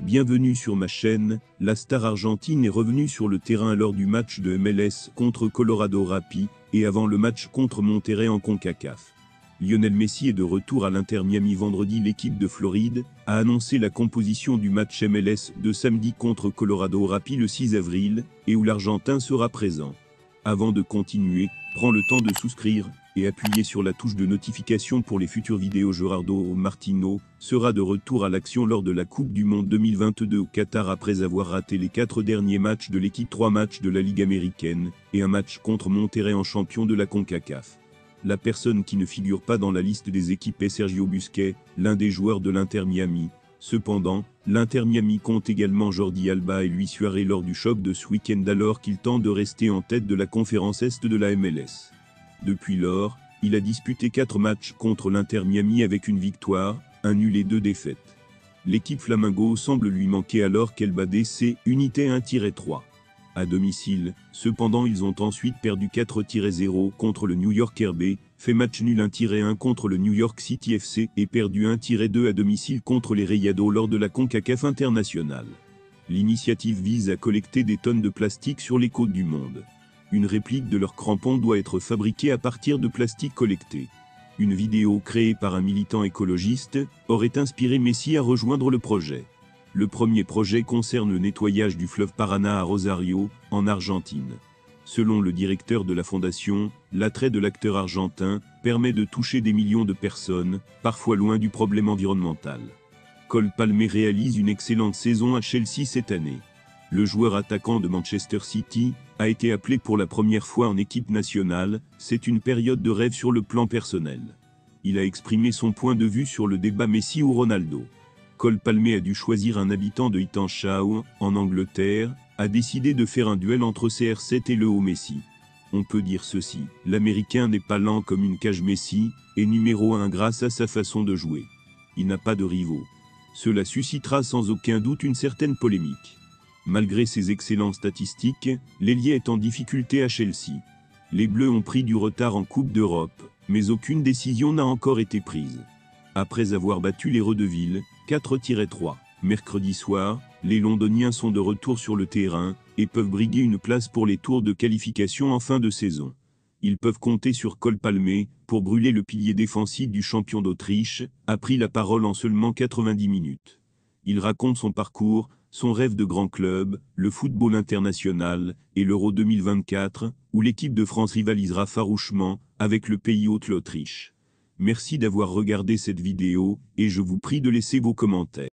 Bienvenue sur ma chaîne. La star argentine est revenue sur le terrain lors du match de MLS contre Colorado Rapids et avant le match contre Monterrey en CONCACAF. Lionel Messi est de retour à l'Inter Miami vendredi. L'équipe de Floride a annoncé la composition du match MLS de samedi contre Colorado Rapids le 6 avril et où l'Argentin sera présent. Avant de continuer, prends le temps de souscrire et appuyer sur la touche de notification pour les futures vidéos. Gerardo Martino sera de retour à l'action lors de la Coupe du Monde 2022 au Qatar après avoir raté les 4 derniers matchs de l'équipe, 3 matchs de la Ligue américaine et un match contre Monterrey en champion de la CONCACAF. La personne qui ne figure pas dans la liste des équipes est Sergio Busquets, l'un des joueurs de l'Inter Miami. Cependant, l'Inter Miami compte également Jordi Alba et Luis Suarez lors du choc de ce week-end alors qu'il tente de rester en tête de la conférence Est de la MLS. Depuis lors, il a disputé 4 matchs contre l'Inter Miami avec une victoire, un nul et 2 défaites. L'équipe Flamingo semble lui manquer alors qu'elle bat DC Unité 1-3. À domicile, cependant ils ont ensuite perdu 4-0 contre le New York RB, fait match nul 1-1 contre le New York City FC et perdu 1-2 à domicile contre les Rayados lors de la CONCACAF internationale. L'initiative vise à collecter des tonnes de plastique sur les côtes du monde. Une réplique de leur crampon doit être fabriquée à partir de plastique collecté. Une vidéo créée par un militant écologiste aurait inspiré Messi à rejoindre le projet. Le premier projet concerne le nettoyage du fleuve Paraná à Rosario, en Argentine. Selon le directeur de la fondation, l'attrait de l'acteur argentin permet de toucher des millions de personnes, parfois loin du problème environnemental. Cole Palmer réalise une excellente saison à Chelsea cette année. Le joueur attaquant de Manchester City a été appelé pour la première fois en équipe nationale. C'est une période de rêve sur le plan personnel. Il a exprimé son point de vue sur le débat Messi ou Ronaldo. Cole Palmer a dû choisir un habitant de Eatanshaw, en Angleterre, a décidé de faire un duel entre CR7 et le haut Messi. On peut dire ceci, l'Américain n'est pas lent comme une cage. Messi est numéro 1 grâce à sa façon de jouer. Il n'a pas de rivaux. Cela suscitera sans aucun doute une certaine polémique. Malgré ses excellentes statistiques, l'ailier est en difficulté à Chelsea. Les Bleus ont pris du retard en Coupe d'Europe, mais aucune décision n'a encore été prise. Après avoir battu les Redeville, 4-3, mercredi soir, les Londoniens sont de retour sur le terrain et peuvent briguer une place pour les tours de qualification en fin de saison. Ils peuvent compter sur Cole Palmer pour brûler. Le pilier défensif du champion d'Autriche a pris la parole en seulement 90 minutes. Il raconte son parcours, son rêve de grand club, le football international et l'Euro 2024, où l'équipe de France rivalisera farouchement avec le pays hôte l'Autriche. Merci d'avoir regardé cette vidéo et je vous prie de laisser vos commentaires.